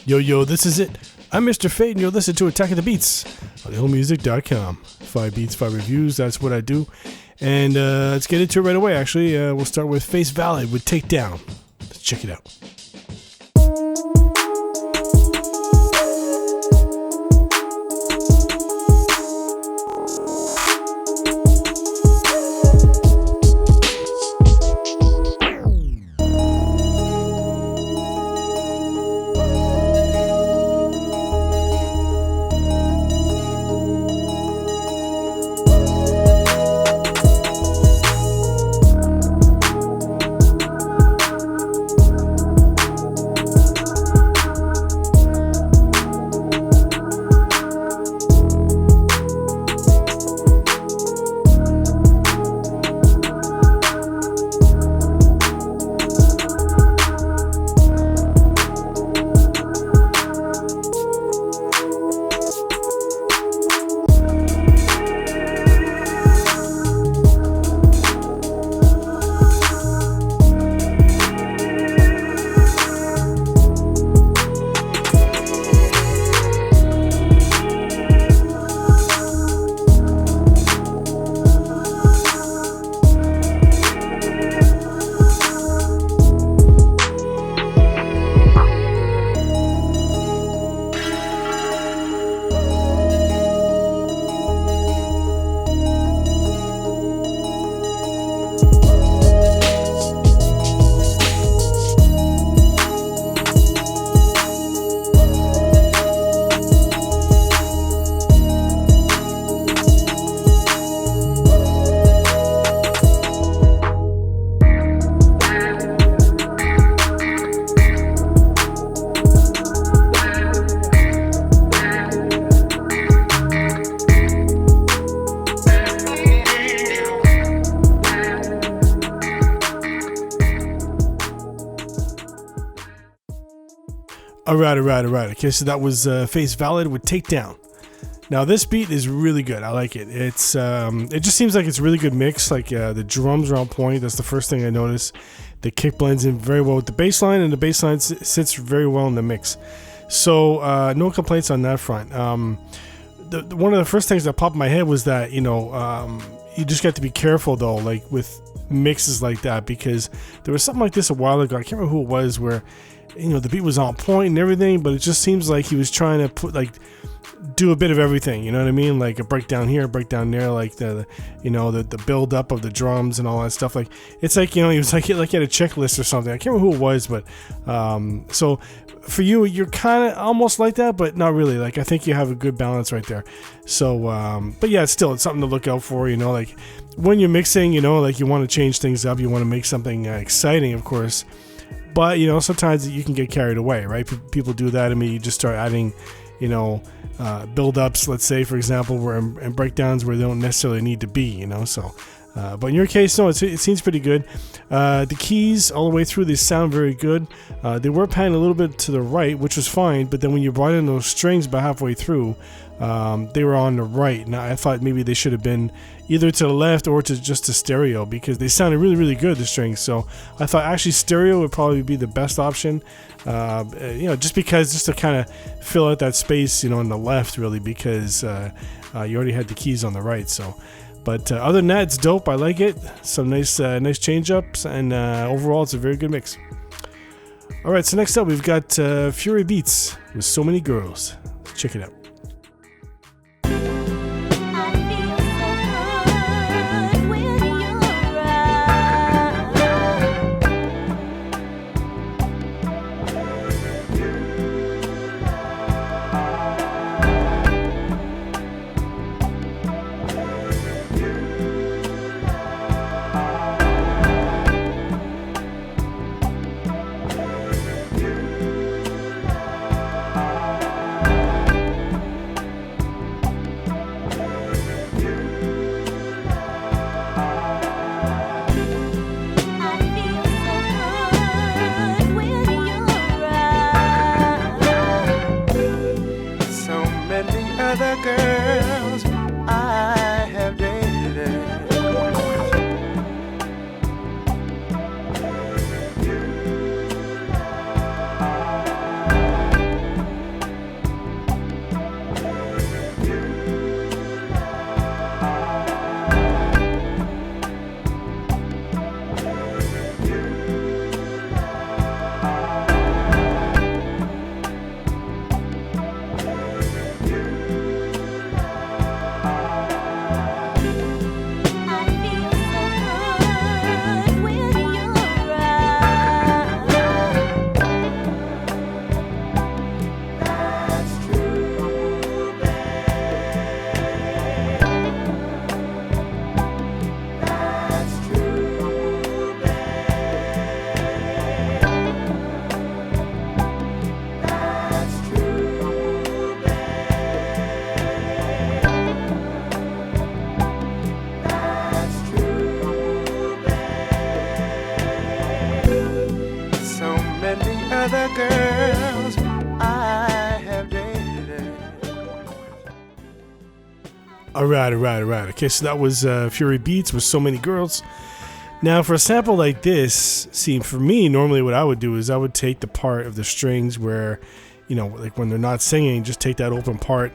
Yo, this is it. I'm Mr. Fade, and you're listening to Attack of the Beats on IllMuzik.com. 5 beats, 5 reviews, that's what I do. And let's get into it right away, actually. We'll start with Face Valid with Takedown. Let's check it out. All right. Okay, so that was Face Valid with Takedown. Now this beat is really good. I like it. It's it just seems like it's a really good mix. Like the drums are on point. That's the first thing I noticed. The kick blends in very well with the bass line, and the bass line sits very well in the mix. So no complaints on that front. One of the first things that popped in my head was that you just got to be careful though, like with mixes like that, because there was something like this a while ago. I can't remember who it was, where the beat was on point and everything, but it just seems like he was trying to do a bit of everything, you know what I mean? Like a breakdown here, a breakdown there, like the build up of the drums and all that stuff. Like it's like, he was like he had a checklist or something. I can't remember who it was, but so for you, you're kind of almost like that, but not really. Like I think you have a good balance right there. So but yeah, it's something to look out for, like when you're mixing, like you want to change things up, you want to make something exciting, of course. But sometimes you can get carried away, right? People do that. I mean, you just start adding, build-ups, let's say, for example, and breakdowns where they don't necessarily need to be, So, but in your case, no, it seems pretty good. The keys all the way through, they sound very good. They were panning a little bit to the right, which was fine. But then when you brought in those strings about halfway through, they were on the right. Now I thought maybe they should have been either to the left or to just to stereo, because they sounded really, really good, the strings. So I thought actually stereo would probably be the best option. Just to kind of fill out that space, on the left, really, because you already had the keys on the right. So, but other than that, it's dope. I like it. Some nice change ups, and overall, it's a very good mix. All right, so next up, we've got Fury Beats with So Many Girls. Let's check it out. other girls I have dated. Other girls I have dated. All right. Okay, so that was Fury Beats with So Many Girls. Now, for a sample like this, see, for me, normally what I would do is I would take the part of the strings where, you know, like when they're not singing, just take that open part,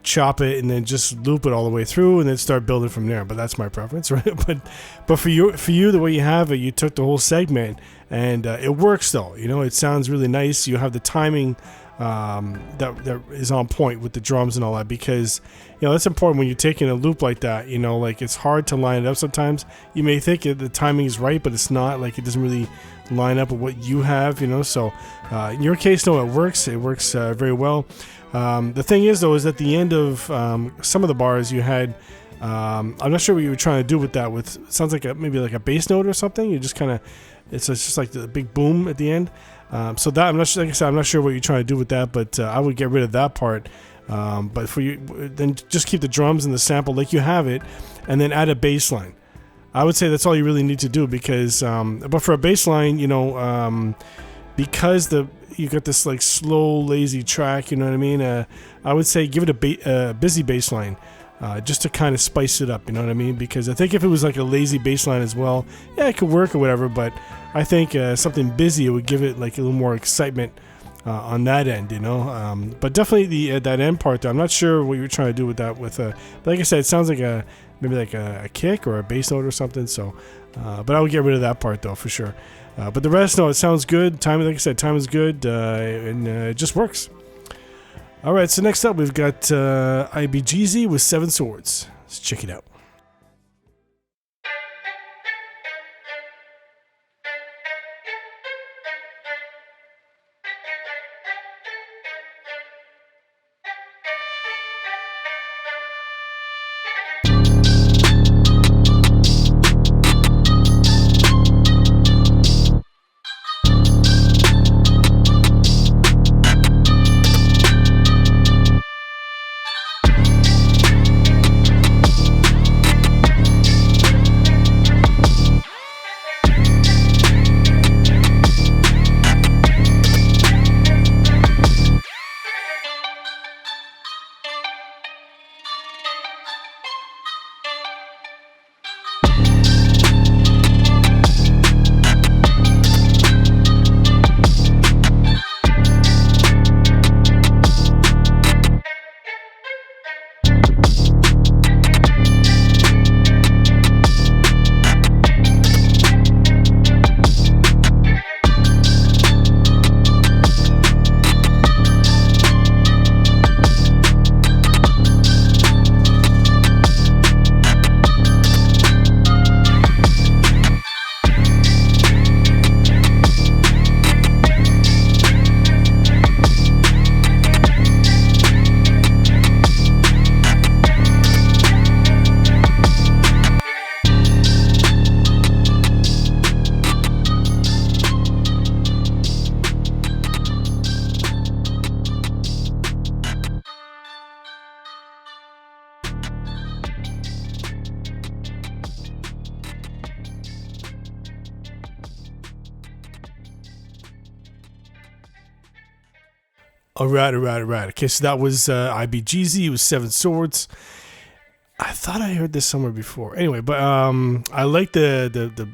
chop it, and then just loop it all the way through, and then start building from there. But that's my preference, right? But for you, the way you have it, you took the whole segment, and it works though. You know, it sounds really nice. You have the timing that is on point with the drums and all that, because you know that's important when you're taking a loop like that. You know, like it's hard to line it up sometimes. You may think the timing is right, but it's not. Like it doesn't really line up with what you have. You know, so in your case, no, it works. It works very well. The thing is, though, is at the end of some of the bars you had. I'm not sure what you were trying to do with that. With it sounds like maybe like a bass note or something. You just kind of, it's just like the big boom at the end. So that I'm not sure, like I said, I'm not sure what you're trying to do with that, but I would get rid of that part. But for you, then just keep the drums and the sample like you have it, and then add a bass line. I would say that's all you really need to do, because but for a bass line, you know, because you got this like slow, lazy track, you know what I mean? I would say give it a busy bass line. Just to kind of spice it up, you know what I mean? Because I think if it was like a lazy bass line as well, yeah, it could work or whatever, but I think something busy, it would give it like a little more excitement on that end, you know? But definitely that end part, though, I'm not sure what you're trying to do with that. But like I said, it sounds like maybe like a kick or a bass note or something, so, but I would get rid of that part, though, for sure. But the rest, no, it sounds good. Time, like I said, time is good, and it just works. All right, so next up we've got IBGZ with Seven Swords. Let's check it out. All right. Okay, so that was IBGZ. It was Seven Swords. I thought I heard this somewhere before. Anyway, but I like the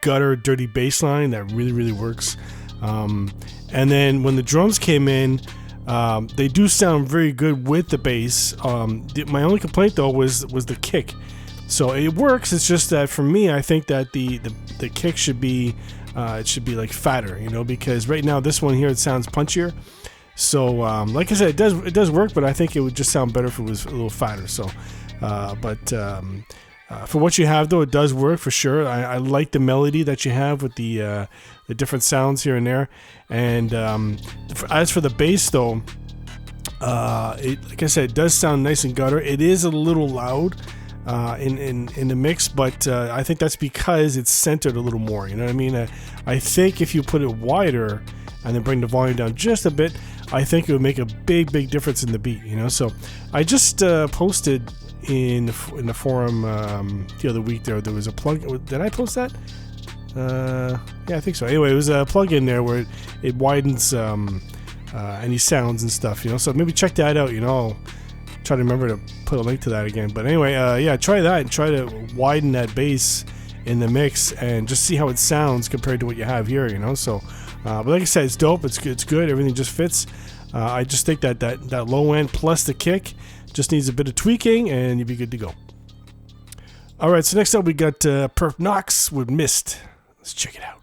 gutter dirty bass line. That really works. And then when the drums came in, they do sound very good with the bass. My only complaint though was the kick. So it works. It's just that for me, I think that the kick should be like fatter, because right now this one here, it sounds punchier. So like I said, it does work, but I think it would just sound better if it was a little fatter. So, for what you have though, it does work for sure. I like the melody that you have with the different sounds here and there. And as for the bass though, like I said, it does sound nice and gutter. It is a little loud in the mix, but I think that's because it's centered a little more. You know what I mean? I think if you put it wider and then bring the volume down just a bit, I think it would make a big difference in the beat. So I just posted in the forum the other week. There was a plug. Did I post that? Yeah, I think so. Anyway, it was a plug in there where it widens any sounds and stuff. So maybe check that out. I'll try to remember to put a link to that again. But anyway, yeah, try that and try to widen that bass in the mix and just see how it sounds compared to what you have here. So, but like I said, it's dope. It's good. Everything just fits. I just think that low end plus the kick just needs a bit of tweaking, and you'll be good to go. All right, so next up we got Perp Knox with Mist. Let's check it out.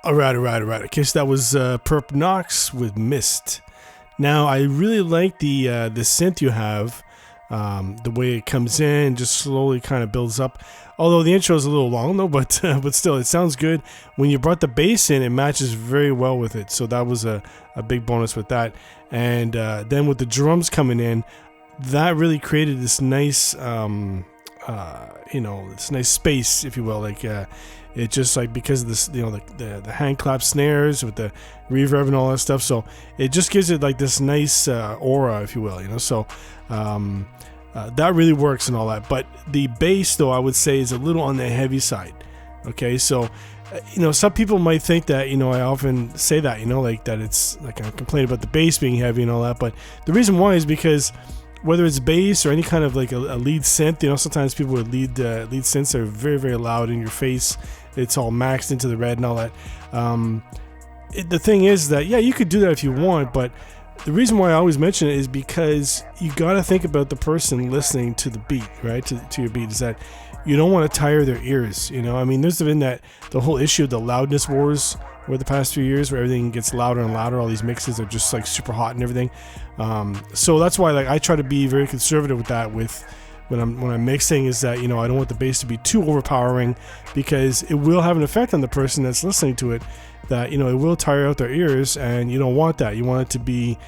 All right. Okay, so that was Perp Knox with Mist. Now, I really like the synth you have, the way it comes in, just slowly kind of builds up. Although the intro is a little long, though, but still, it sounds good. When you brought the bass in, it matches very well with it. So that was a big bonus with that. And then with the drums coming in, that really created this nice, this nice space, if you will. Like it just like because of this, the hand clap snares with the reverb and all that stuff. So it just gives it like this nice aura, if you will. So that really works and all that. But the bass, though, I would say is a little on the heavy side. Okay, so some people might think that I often say that like that it's like I complain about the bass being heavy and all that. But the reason why is because whether it's bass or any kind of like a lead synth, sometimes people with lead synths are very, very loud in your face. It's all maxed into the red and all that. The thing is that, yeah, you could do that if you want, but the reason why I always mention it is because you got to think about the person listening to the beat, right? To your beat, is that you don't want to tire their ears. There's been the whole issue of the loudness wars over the past few years, where everything gets louder and louder. All these mixes are just like super hot and everything. So that's why I try to be very conservative with that, with when I'm mixing is that, I don't want the bass to be too overpowering, because it will have an effect on the person that's listening to it, that, it will tire out their ears, and you don't want that. You want it to be,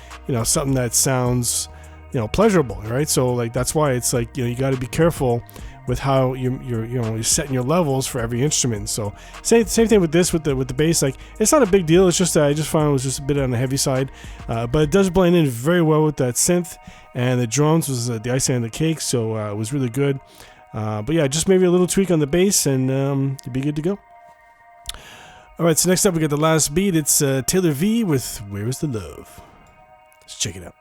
something that sounds, pleasurable, right? So like, that's why it's like, you got to be careful with how you're setting your levels for every instrument. So same thing with this, with the bass. Like, it's not a big deal. It's just that I just found it was just a bit on the heavy side, but it does blend in very well with that synth, and the drums was the icing on the cake. So it was really good. But yeah, just maybe a little tweak on the bass, and you'll be good to go. All right, so next up we got the last beat. It's Taylor V with "Where Is the Love." Let's check it out.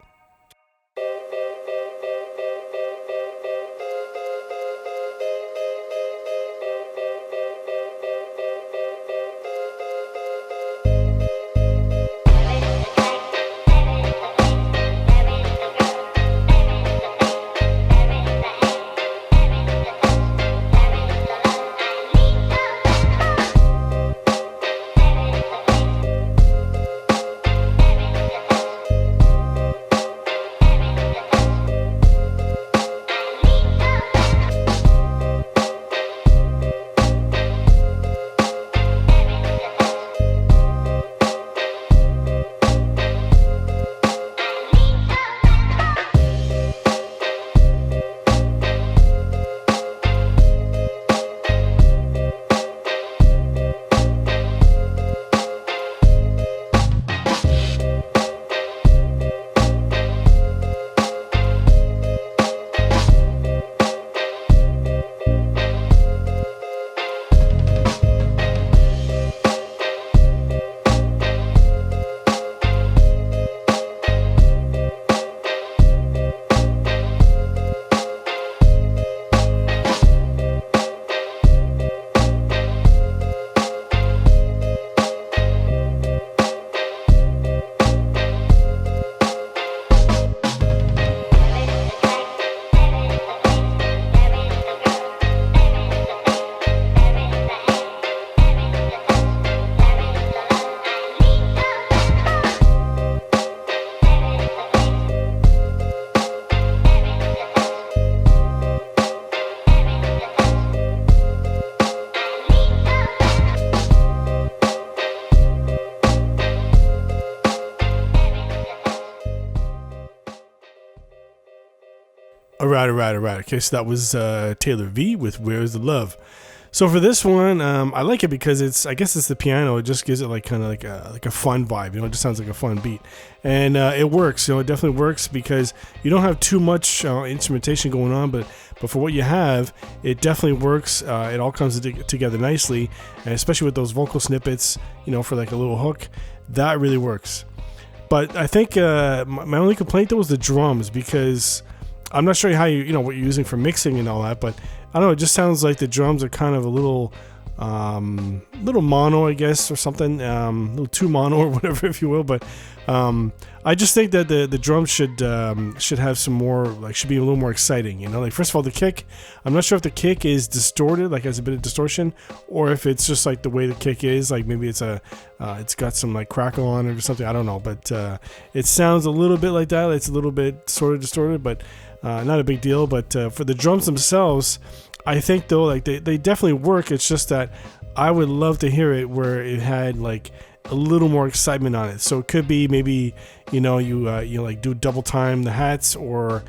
All right. Okay, so that was Taylor V with "Where's the Love." So for this one, I like it because I guess it's the piano. It just gives it like kind of like a fun vibe. It just sounds like a fun beat, and it works. It definitely works because you don't have too much instrumentation going on, but for what you have, it definitely works. It all comes together nicely, and especially with those vocal snippets, for like a little hook, that really works. But I think my only complaint though was the drums, because I'm not sure how what you're using for mixing and all that, but I don't know, it just sounds like the drums are kind of a little mono, I guess, or something, a little too mono or whatever, if you will. But I just think that the drums should have some more, like, should be a little more exciting, like, first of all, the kick, I'm not sure if the kick is distorted, like has a bit of distortion, or if it's just like the way the kick is, like maybe it's it's got some like crackle on it or something, I don't know, but it sounds a little bit like that. It's a little bit sort of distorted, but not a big deal. But for the drums themselves, I think though, like they definitely work. It's just that I would love to hear it where it had like a little more excitement on it. So it could be maybe you like do double time the hats, or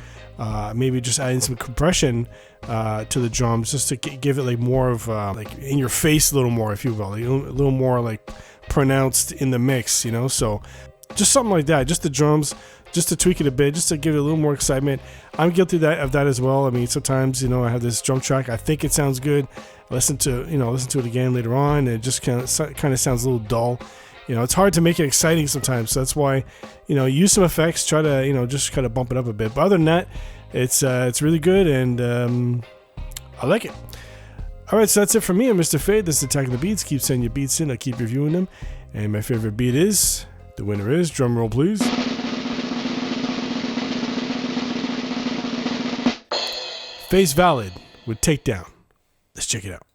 maybe just adding some compression to the drums, just to give it like more of like in your face a little more, if you will, like a little more like pronounced in the mix, so just something like that, just the drums, just to tweak it a bit, just to give it a little more excitement. I'm guilty of that as well. I mean, sometimes I have this drum track, I think it sounds good, listen to it again later on, and it just kind of sounds a little dull. It's hard to make it exciting sometimes, so that's why use some effects, try to just kind of bump it up a bit. But other than that, it's really good, and I like it. All right, so that's it for me. I'm Mr. Fade. This is Attacking the Beats. Keep sending your beats in, I keep reviewing them, and my favorite beat is, the winner is, drum roll please, Face Valid with Takedown. Let's check it out.